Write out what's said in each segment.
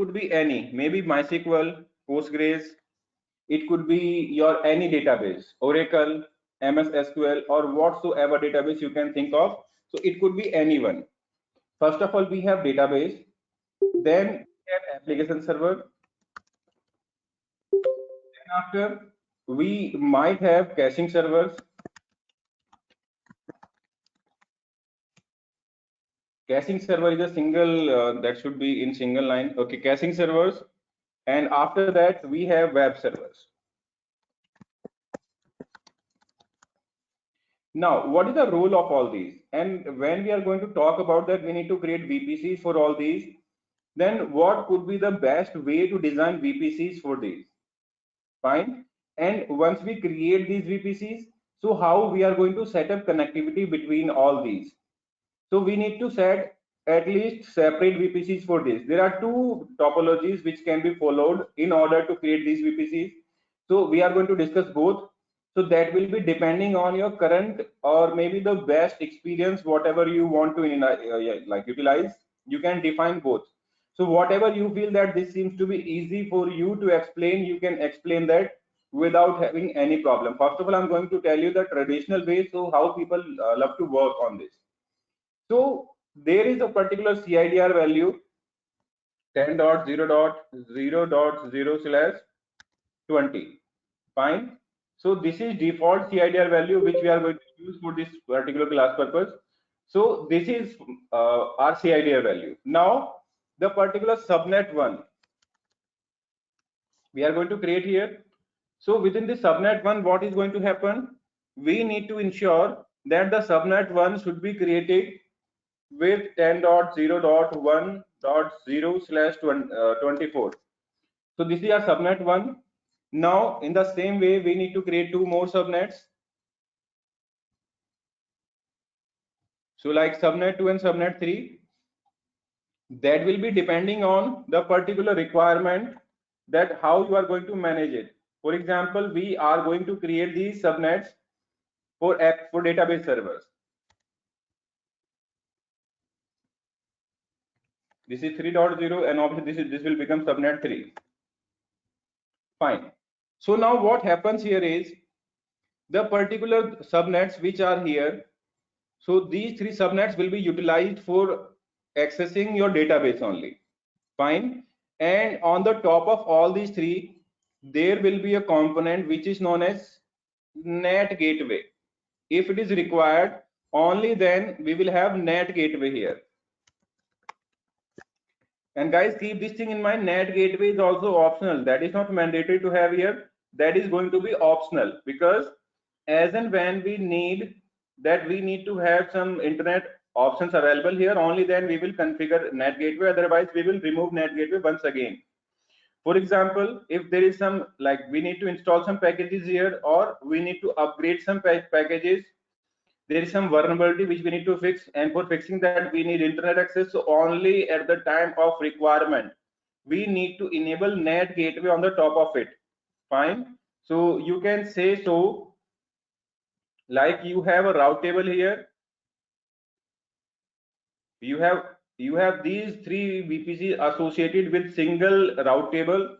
could be any, maybe MySQL, Postgres, it could be your any database, Oracle, MS SQL, or whatsoever database you can think of. So it could be anyone. First of all, we have database, then we have application server, then after we might have caching servers. Caching server is a single that should be in single line. Okay, caching servers, and after that we have web servers. Now, what is the role of all these? And when we are going to talk about that, we need to create VPCs for all these. Then what could be the best way to design VPCs for these? Fine. And once we create these VPCs, so how we are going to set up connectivity between all these? So we need to set at least separate VPCs for this. There are two topologies which can be followed in order to create these VPCs. So we are going to discuss both. So that will be depending on your current or maybe the best experience, whatever you want to like utilize, you can define both. So whatever you feel that this seems to be easy for you to explain, you can explain that without having any problem. First of all, I'm going to tell you the traditional way, so how people love to work on this. So there is a particular CIDR value 10.0.0.0/20. Fine. So this is default CIDR value which we are going to use for this particular class purpose. So this is our CIDR value. Now the particular subnet one we are going to create here. So within the subnet one, what is going to happen? We need to ensure that the subnet one should be created with 10.0.1.0/24. So this is our subnet one. Now in the same way, we need to create two more subnets. So like subnet 2 and subnet 3, that will be depending on the particular requirement that how you are going to manage it. For example, we are going to create these subnets for database servers. This is 3.0 and obviously this will become subnet 3. Fine. So now what happens here is the particular subnets which are here. So these three subnets will be utilized for accessing your database only. Fine. And on the top of all these three, there will be a component which is known as NAT gateway. If it is required, only then we will have NAT gateway here. And guys, keep this thing in mind, NAT gateway is also optional. That is not mandatory to have here. That is going to be optional, because as and when we need that, we need to have some internet options available here, only then we will configure NAT gateway. Otherwise we will remove NAT gateway once again. For example, if there is some, like we need to install some packages here, or we need to upgrade some packages, there is some vulnerability which we need to fix, and for fixing that we need internet access. So only at the time of requirement we need to enable NAT gateway on the top of it. Fine. So you can say, so like you have a route table here, you have these three VPC associated with single route table.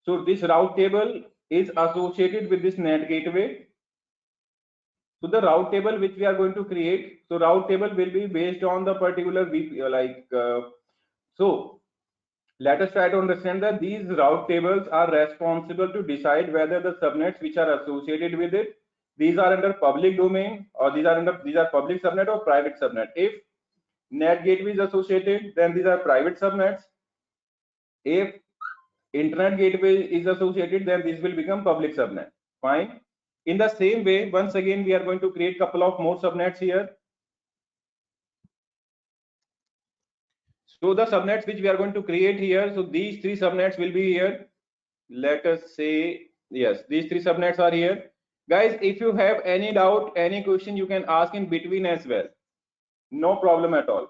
So this route table is associated with this NAT gateway. So the route table which we are going to create, so route table will be based on the particular VP, so let us try to understand that these route tables are responsible to decide whether the subnets which are associated with it, these are under public domain, or these are public subnet or private subnet. If NAT gateway is associated, then these are private subnets. If internet gateway is associated, then this will become public subnet. Fine. In the same way, once again we are going to create couple of more subnets here. So the subnets which we are going to create here, so these three subnets will be here. Let us say, yes, these three subnets are here. Guys, if you have any doubt, any question, you can ask in between as well. No problem at all.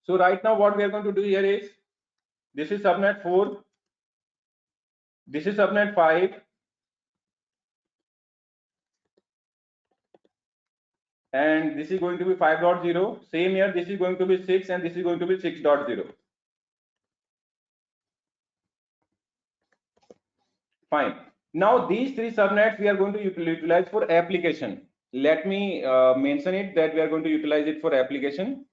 So right now what we are going to do here is, this is subnet 4, this is subnet 5, and this is going to be 5.0. Same here, this is going to be 6 and this is going to be 6.0. Fine. Now these three subnets we are going to utilize for application. Let me mention it that we are going to utilize it for application.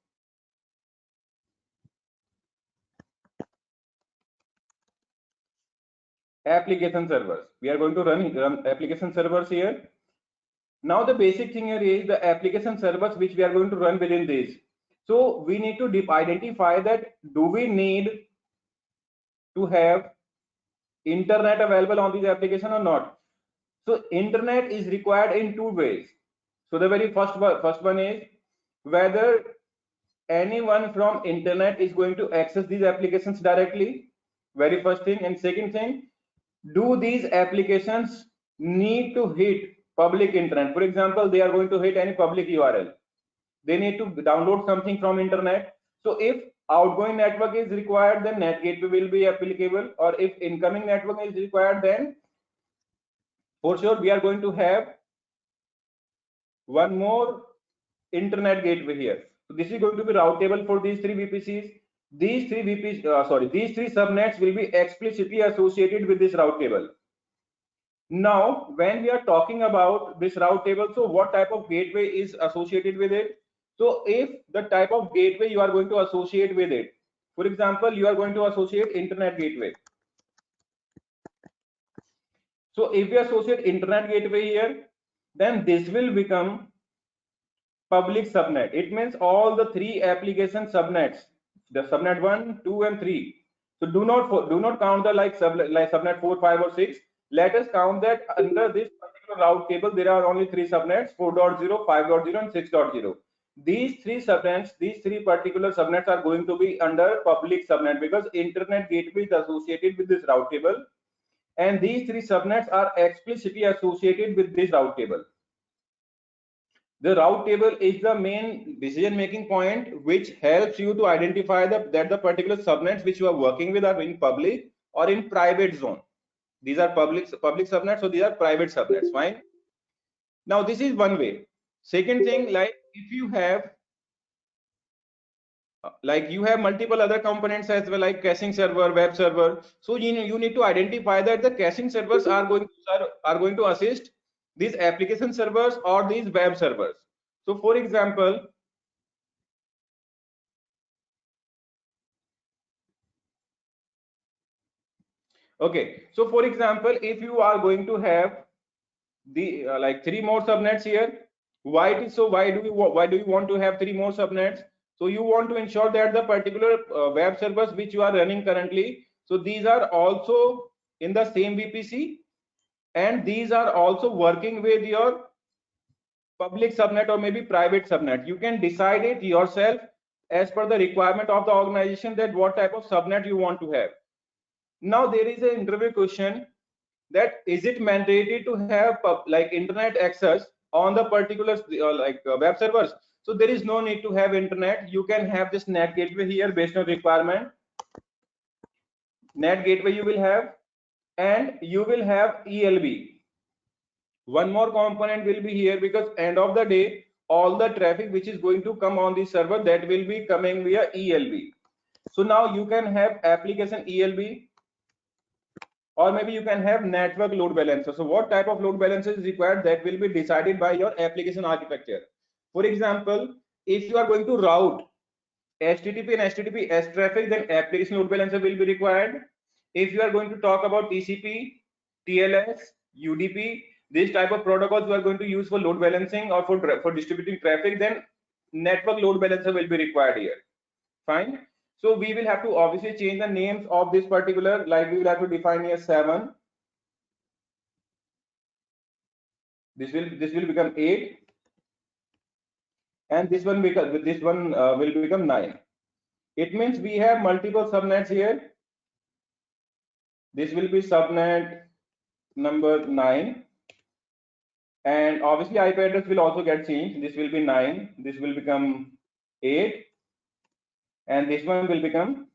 Application servers. We are going to run application servers here. Now the basic thing here is the application servers which we are going to run within this. So we need to identify that do we need to have internet available on this application or not. So internet is required in two ways. So the very first one is whether anyone from internet is going to access these applications directly. Very first thing. And second thing, do these applications need to hit public internet? For example, they are going to hit any public URL. They need to download something from internet. So if outgoing network is required, then net gateway will be applicable. Or if incoming network is required, then for sure we are going to have one more internet gateway here. So this is going to be route table for these three VPCs. These three subnets will be explicitly associated with this route table. Now, when we are talking about this route table, so what type of gateway is associated with it? So if the type of gateway you are going to associate with it, for example, you are going to associate internet gateway. So if we associate internet gateway here, then this will become public subnet. It means all the three application subnets, the subnet 1, 2 and 3. So do not count the like subnet 4, 5 or 6. Let us count that under this particular route table there are only three subnets, 4.0, 5.0 and 6.0. These three particular subnets are going to be under public subnet because internet gateway is associated with this route table, and these three subnets are explicitly associated with this route table. The route table is the main decision making point which helps you to identify that the particular subnets which you are working with are in public or in private zone. These are public subnets, so these are private subnets. Fine. Now this is one way. Second thing, like if you have multiple other components as well, like caching server, web server. So you need to identify that the caching servers are going to assist these application servers or these web servers. So for example, okay, so for example, if you are going to have the like three more subnets here, why do you want to have three more subnets? So you want to ensure that the particular web servers which you are running currently, so these are also in the same VPC, and these are also working with your public subnet or maybe private subnet. You can decide it yourself as per the requirement of the organization that what type of subnet you want to have. Now there is an interview question that is it mandated to have like internet access on the particular web servers? So there is no need to have internet. You can have this net gateway here based on requirement. Net gateway you will have, and you will have ELB. One more component will be here because end of the day all the traffic which is going to come on the server, that will be coming via ELB. So now you can have application ELB, or maybe you can have network load balancer. So what type of load balancer is required, that will be decided by your application architecture. For example, if you are going to route HTTP and HTTPS traffic, then application load balancer will be required. If you are going to talk about TCP, TLS, UDP, this type of protocols you are going to use for load balancing or for distributing traffic, then network load balancer will be required here. Fine. So we will have to obviously change the names of this particular, like we will have to define here 7. This will become 8, and this one will become 9. It means we have multiple subnets here. This will be subnet number 9, and obviously IP address will also get changed. This will be 9, this will become 8, and this one will become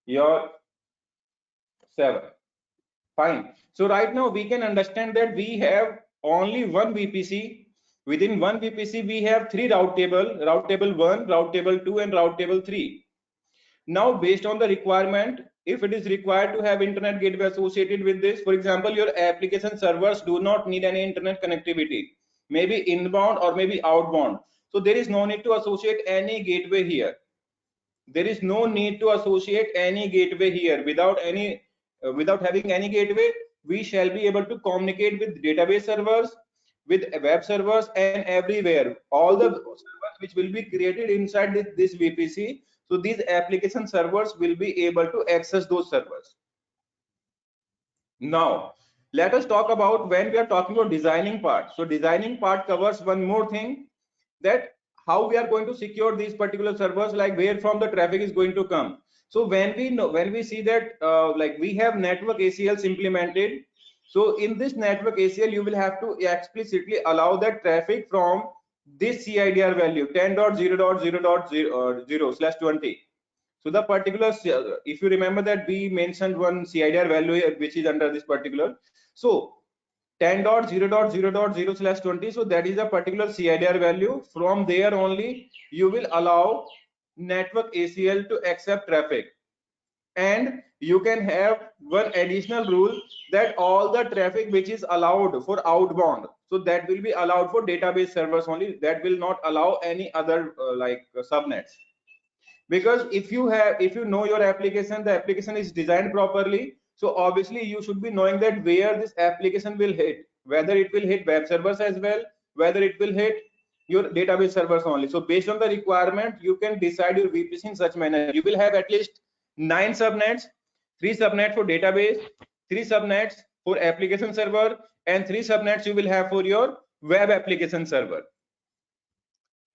your 7. Fine. So right now we can understand that we have only one VPC Within one VPC, we have three route table 1, route table 2, and route table 3. Now, based on the requirement, if it is required to have internet gateway associated with this, for example, your application servers do not need any internet connectivity, maybe inbound or maybe outbound. So there is no need to associate any gateway here. There is no need to associate any gateway here. Without having any gateway, we shall be able to communicate with database servers, with web servers, and everywhere. All the servers which will be created inside this VPC. So these application servers will be able to access those servers. Now, let us talk about when we are talking about designing part. So designing part covers one more thing, that how we are going to secure these particular servers, like where from the traffic is going to come. So when we see that like we have network ACLs implemented, so in this network ACL you will have to explicitly allow that traffic from this CIDR value 10.0.0.0/20. so the particular, if you remember that we mentioned one CIDR value which is under this particular, so 10.0.0.0/20, so that is a particular CIDR value. From there only you will allow network ACL to accept traffic. And you can have one additional rule, that all the traffic which is allowed for outbound, so that will be allowed for database servers only, that will not allow any other subnets. Because if you know your application, the application is designed properly, so obviously you should be knowing that where this application will hit, whether it will hit web servers as well, whether it will hit your database servers only. So based on the requirement, you can decide your VPC in such manner. You will have at least 9 subnets, 3 subnets for database, 3 subnets for application server, and 3 subnets you will have for your web application server.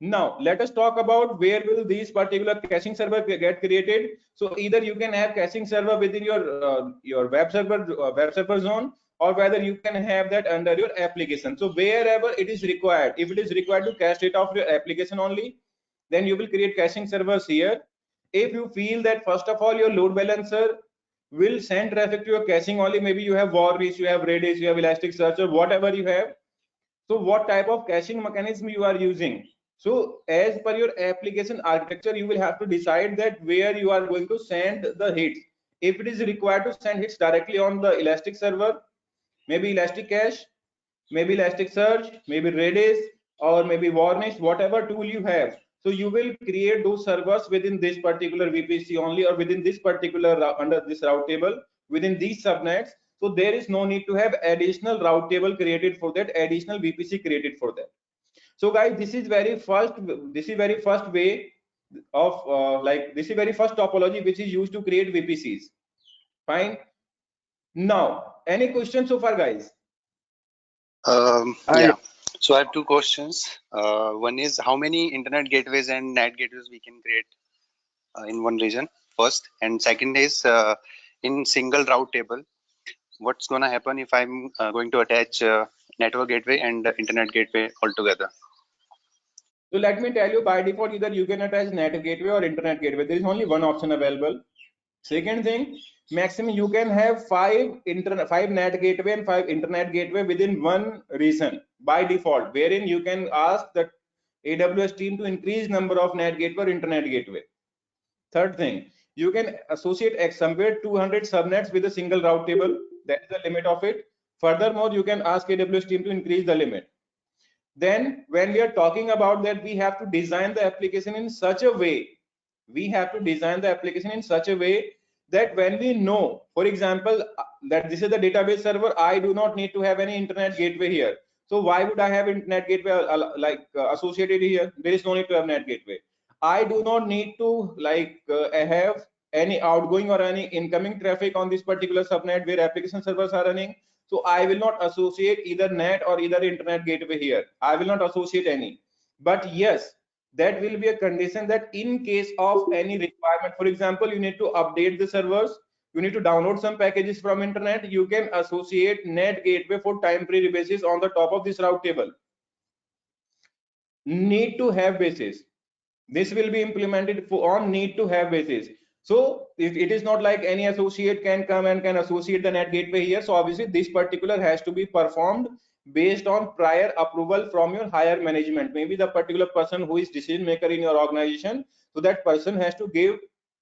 Now let us talk about where will these particular caching server get created. So either you can have caching server within your web server zone, or whether you can have that under your application. So wherever it is required, if it is required to cache data of your application only, then you will create caching servers here. If you feel that first of all your load balancer will send traffic to your caching only, maybe you have Varnish, you have Redis, you have Elasticsearch, or whatever you have, so what type of caching mechanism you are using. So as per your application architecture, you will have to decide that where you are going to send the hits. If it is required to send hits directly on the Elastic server, maybe Elastic Cache, maybe Elasticsearch, maybe Redis, or maybe Varnish, whatever tool you have. So you will create those servers within this particular VPC only, or within this particular under this route table, within these subnets. So there is no need to have additional route table created for that, additional VPC created for that. So guys, this is very first way of this is very first topology which is used to create VPCs. Fine. Now, any questions so far, guys? Yeah. So I have 2 questions. One is, how many internet gateways and NAT gateways we can create in one region first, and second is in single route table, what's going to happen if I'm going to attach network gateway and internet gateway altogether? So let me tell you, by default, either you can attach NAT gateway or internet gateway. There is only one option available. Second thing, maximum you can have 5 NAT gateway and 5 internet gateway within one region by default, wherein you can ask the AWS team to increase number of NAT gateway or internet gateway. Third thing, you can associate somewhere 200 subnets with a single route table. That is the limit of it. Furthermore, you can ask AWS team to increase the limit. Then when we are talking about that, we have to design the application in such a way, that when we know, for example, that this is the database server, I do not need to have any internet gateway here. So why would I have internet gateway associated here? There is no need to have net gateway. I do not need to have any outgoing or any incoming traffic on this particular subnet where application servers are running. So I will not associate either NAT or either internet gateway here. I will not associate any. But yes, that will be a condition that in case of any requirement, for example, you need to update the servers, you need to download some packages from internet, you can associate NAT gateway for temporary basis on the top of this route table. Need to have basis. This will be implemented on need to have basis. So it is not like any associate can come and can associate the NAT gateway here. So obviously this particular has to be performed based on prior approval from your higher management, maybe the particular person who is decision maker in your organization. So that person has to give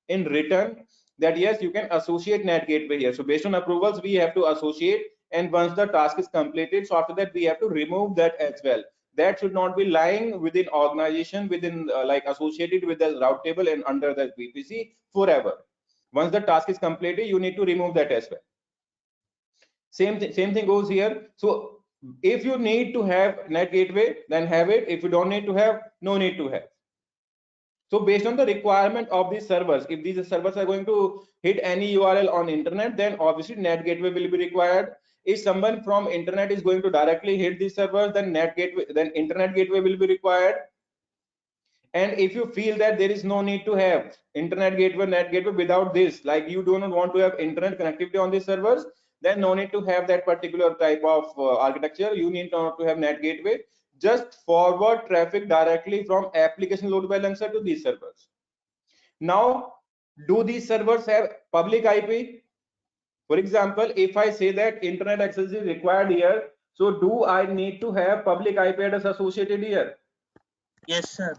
in written that yes, you can associate NAT gateway here. So based on approvals, we have to associate, and once the task is completed, so after that we have to remove that as well. That should not be lying within organization, within like associated with the route table and under the VPC forever. Once the task is completed, you need to remove that as well. Same thing goes here. So if you need to have NAT gateway, then have it. If you don't need to have, no need to have. So based on the requirement of these servers, if these servers are going to hit any URL on internet, then obviously NAT gateway will be required. If someone from internet is going to directly hit these servers, then internet gateway will be required. And if you feel that there is no need to have internet gateway, NAT gateway without this, like you do not want to have internet connectivity on these servers, then no need to have that particular type of architecture. You need not to have NAT gateway. Just forward traffic directly from application load balancer to these servers. Now, do these servers have public IP? For example, if I say that internet access is required here, so do I need to have public IP address associated here? Yes, sir.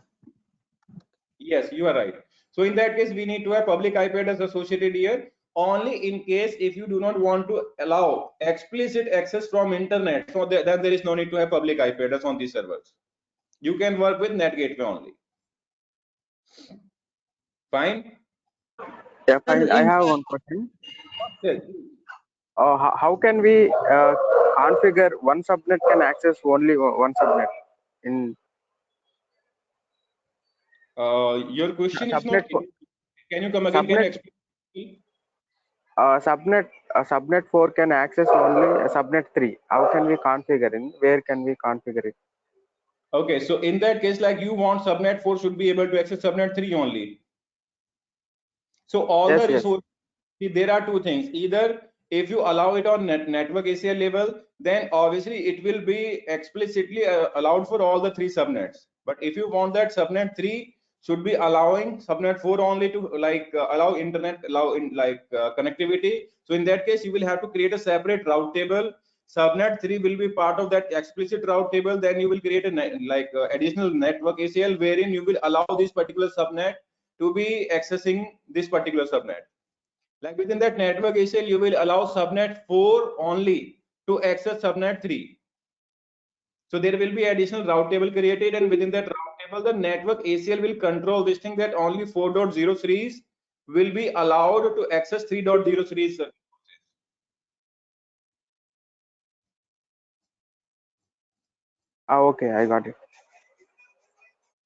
Yes, you are right. So in that case, we need to have public IP address associated here. Only in case if you do not want to allow explicit access from internet, so then there is no need to have public IP address on these servers. You can work with NAT gateway only. Fine. Yeah, fine. I have one question. Yes. How can we configure one subnet can access only one subnet in Your question is subnet? not. Can you come again? Can you explain? Subnet 4 can access only subnet 3. How can we configure in? Where can we configure it? Okay, so in that case, like you want subnet 4 should be able to access subnet 3 only. So all the resources, there are two things. Either if you allow it on network ACL level, then obviously it will be explicitly allowed for all the three subnets. But if you want that subnet 3 should be allowing subnet 4 only to allow internet, connectivity. So in that case, you will have to create a separate route table. Subnet 3 will be part of that explicit route table. Then you will create a additional network ACL wherein you will allow this particular subnet to be accessing this particular subnet. Like within that network ACL, you will allow subnet 4 only to access subnet 3. So there will be additional route table created, and within that route table, the network ACL will control this thing that only 4.0 series will be allowed to access 3.0 series. Okay, I got it.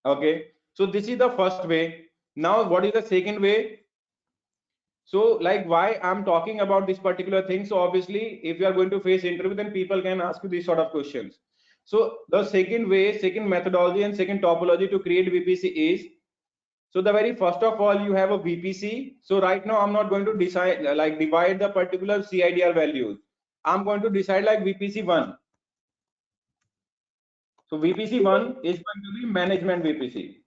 Okay, so this is the first way. Now, what is the second way? So like why I'm talking about this particular thing. So obviously, if you are going to face interview, then people can ask you these sort of questions. So the second way, second methodology and second topology to create VPC is, so the very first of all, you have a VPC. So right now I'm not going to decide divide the particular CIDR values. I'm going to decide like VPC1. So VPC1 is going to be management VPC.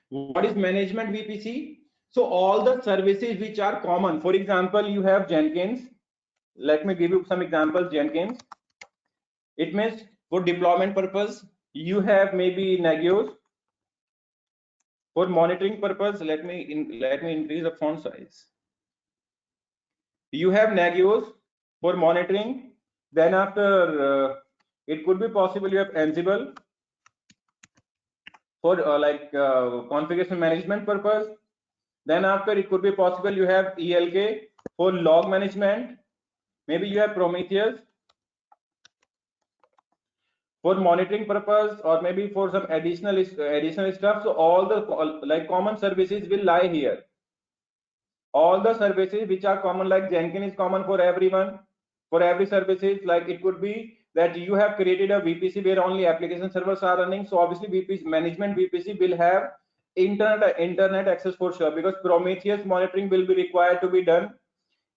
What is management VPC? So all the services which are common, for example, you have Jenkins. Let me give you some examples. Jenkins, it means for deployment purpose. You have maybe Nagios. For monitoring purpose, let me increase the font size. You have Nagios for monitoring. Then after it could be possible you have Ansible for configuration management purpose. Then after it could be possible you have ELK for log management. Maybe you have Prometheus for monitoring purpose, or maybe for some additional stuff. So all the common services will lie here. All the services which are common, like Jenkins is common for everyone, for every services. Like it could be that you have created a VPC where only application servers are running. So obviously VPC management VPC will have internet access for sure, because Prometheus monitoring will be required to be done.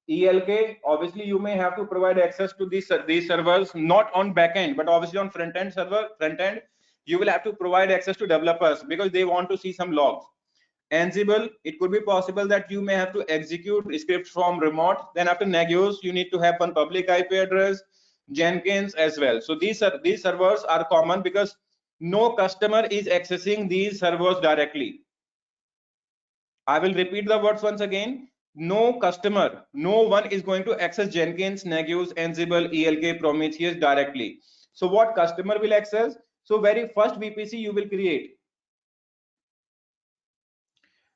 ELK, obviously you may have to provide access to these servers, not on backend, but obviously on front end, you will have to provide access to developers because they want to see some logs. Ansible, it could be possible that you may have to execute scripts from remote. Then after Nagios, you need to have one public IP address, Jenkins as well. So these servers are common because no customer is accessing these servers directly. I will repeat the words once again. No customer, no one is going to access Jenkins, Nagios, Ansible, ELK, Prometheus directly. So what customer will access? So very first VPC you will create.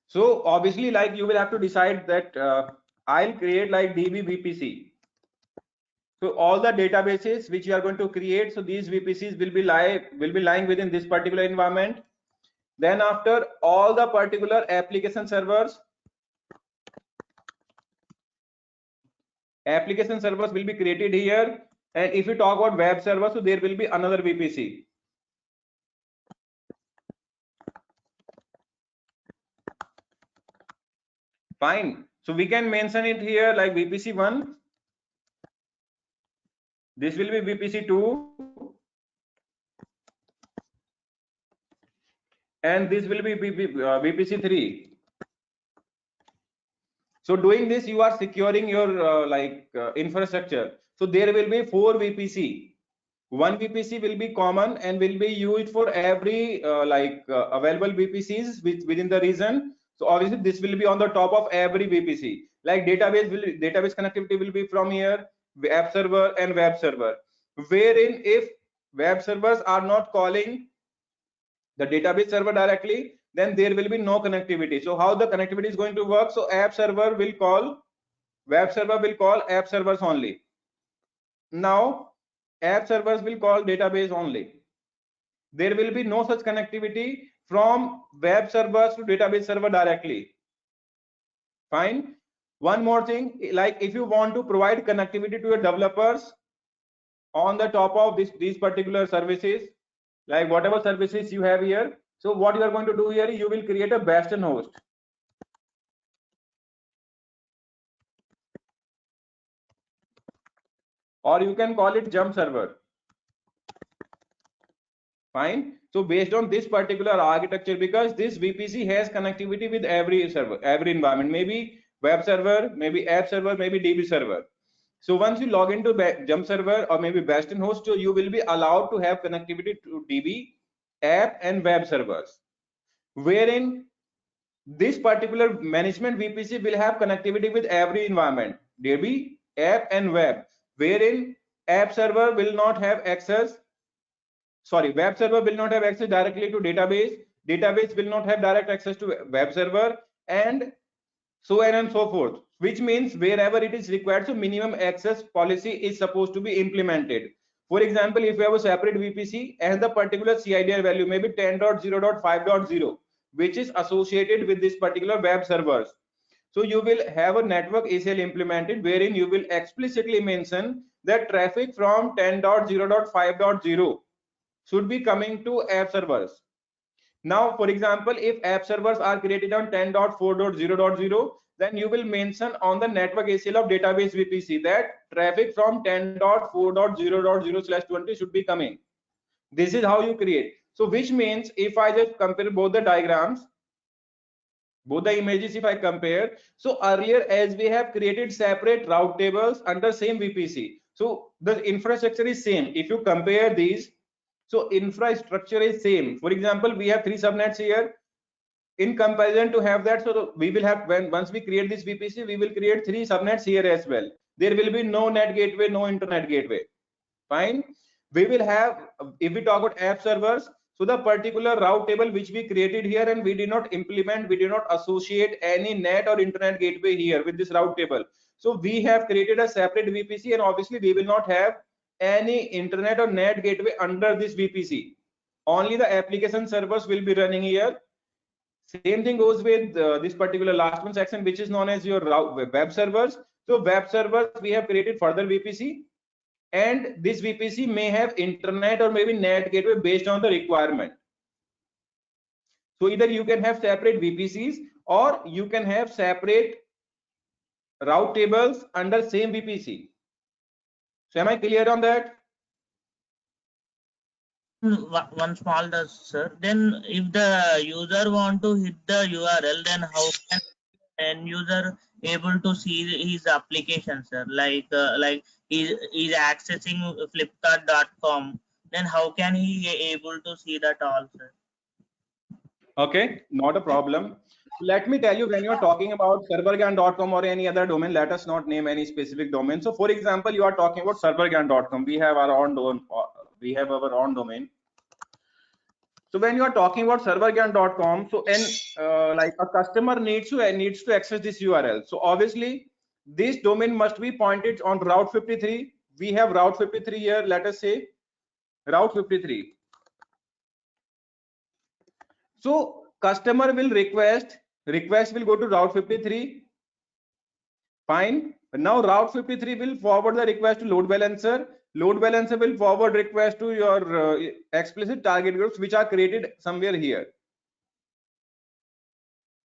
So obviously, like you will have to decide that I'll create like DB VPC. So all the databases which you are going to create, so these VPCs will be lying within this particular environment. Then after all the particular application servers will be created here. And if you talk about web server, so there will be another VPC. Fine. So we can mention it here like VPC1. This will be VPC2. And this will be VPC3. So doing this, you are securing your infrastructure. So there will be 4 VPC. One VPC will be common and will be used for every available VPCs within the region. So obviously this will be on the top of every VPC. Like database connectivity will be from here, app server and web server. Wherein if web servers are not calling the database server directly, then there will be no connectivity. So how the connectivity is going to work? So app server will call, web server will call app servers only. Now app servers will call database only. There will be no such connectivity from web servers to database server directly. Fine. One more thing, like if you want to provide connectivity to your developers on the top of these particular services, like whatever services you have here, so what you are going to do here, you will create a bastion host. Or you can call it jump server. Fine. So based on this particular architecture, because this VPC has connectivity with every server, every environment, maybe web server, maybe app server, maybe DB server. So once you log into jump server or maybe bastion host, so you will be allowed to have connectivity to DB, app and web servers, wherein this particular management VPC will have connectivity with every environment, DB, app and web, wherein app server will not have access, web server will not have access directly to database will not have direct access to web server, and so on and so forth, which means wherever it is required, so minimum access policy is supposed to be implemented. For example, if you have a separate VPC and the particular CIDR value maybe 10.0.5.0, which is associated with this particular web servers, so you will have a network ACL implemented wherein you will explicitly mention that traffic from 10.0.5.0 should be coming to app servers. Now, for example, if app servers are created on 10.4.0.0, then you will mention on the network ACL of database VPC that traffic from 10.4.0.0/20 should be coming. This is how you create. So which means if I just compare both the diagrams, both the images, if I compare, so earlier as we have created separate route tables under same VPC, so the infrastructure is same. If you compare these, so infrastructure is same. For example, we have 3 subnets here. In comparison to have that, so we will have, once we create this VPC, we will create 3 subnets here as well. There will be no net gateway, no internet gateway. Fine. We will have, if we talk about app servers, so the particular route table which we created here, and we did not implement, we did not associate any net or internet gateway here with this route table. So we have created a separate VPC, and obviously we will not have any internet or net gateway under this VPC. Only the application servers will be running here. Same thing goes with this particular last one section, which is known as your web servers. So web servers, we have created further VPC, and this VPC may have internet or maybe net gateway based on the requirement. So either you can have separate VPCs or you can have separate route tables under same VPC. So am I clear on that? one small does, sir. Then if the user want to hit the URL, then how can end user able to see his application, sir? Like he's accessing Flipkart.com. Then how can he able to see that all, sir? Okay, not a problem. Let me tell you, when you're talking about servergan.com or any other domain, let us not name any specific domain. So for example, you are talking about servergan.com. We have our own domain. So when you are talking about servergan.com, so like a customer needs to access this URL. So obviously this domain must be pointed on Route 53. We have Route 53 here. Let us say Route 53. So customer will request will go to Route 53. Fine. Now Route 53 will forward the request to load balancer. Load balancer will forward request to your explicit target groups, which are created somewhere here.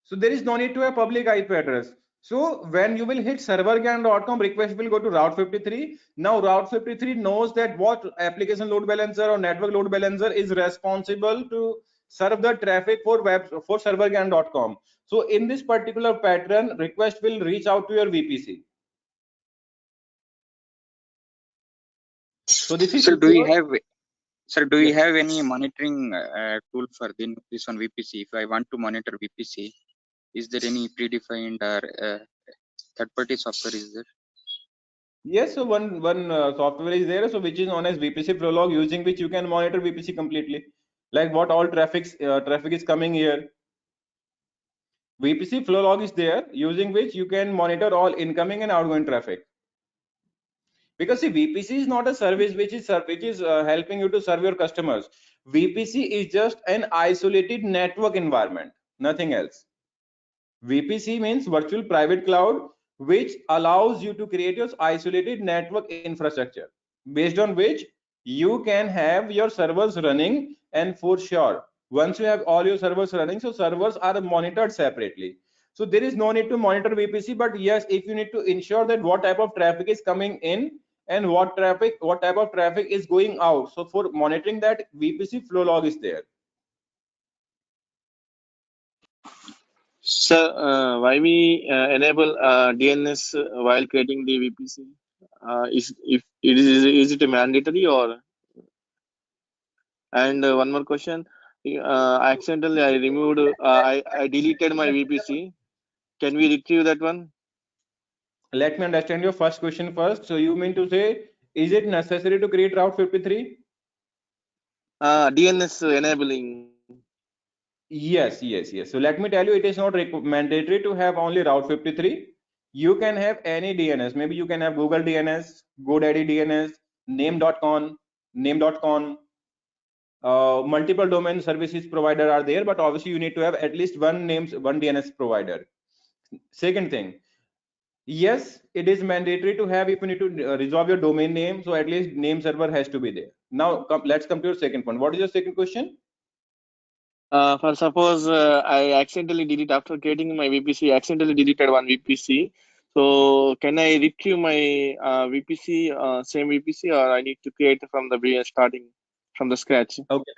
So there is no need to have public IP address. So when you will hit servergan.com, request will go to Route 53. Now Route 53 knows that what application load balancer or network load balancer is responsible to serve the traffic for servergan.com. So in this particular pattern, request will reach out to your VPC. So this is So do you Yes. have any monitoring tool for this one VPC? If I want to monitor VPC, is there any predefined or third-party software is there? Yes, so one software is there, so which is known as VPC Prolog, using which you can monitor VPC completely, like what all traffic is coming here. VPC flow log is there, using which you can monitor all incoming and outgoing traffic. Because see, VPC is not a service which is helping you to serve your customers. VPC is just an isolated network environment, nothing else. VPC means virtual private cloud, which allows you to create your isolated network infrastructure, based on which you can have your servers running. And for sure, once you have all your servers running, so servers are monitored separately. So there is no need to monitor VPC, but yes, if you need to ensure that what type of traffic is coming in and what type of traffic is going out, so for monitoring that, VPC flow log is there. Sir, why we enable DNS while creating the VPC? Is it mandatory or? And one more question. Accidentally, I removed. I deleted my VPC. Can we retrieve that one? Let me understand your first question first. So you mean to say, is it necessary to create Route 53? DNS enabling. Yes. So let me tell you, it is not mandatory to have only Route 53. You can have any DNS. Maybe you can have Google DNS, GoDaddy DNS, name.com. Multiple domain services provider are there, but obviously you need to have at least one DNS provider. Second thing, yes, it is mandatory to have, if you need to resolve your domain name, so at least name server has to be there. Now let's come to your second point. What is your second question? For suppose I accidentally delete after creating my VPC, accidentally deleted one VPC. So can I retrieve my VPC, same VPC, or I need to create from the starting from the scratch? Okay,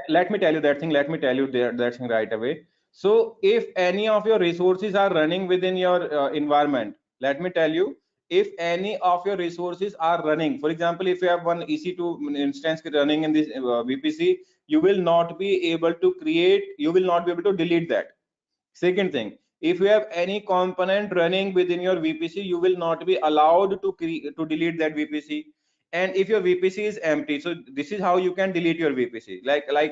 let me tell you that thing. Let me tell you that thing right away. So if any of your resources are running within your environment, let me tell you, if any of your resources are running, for example, if you have one EC2 instance running in this VPC, you will not be able to delete that. Second thing, if you have any component running within your VPC, you will not be allowed to delete that VPC. And if your VPC is empty, so this is how you can delete your VPC. Like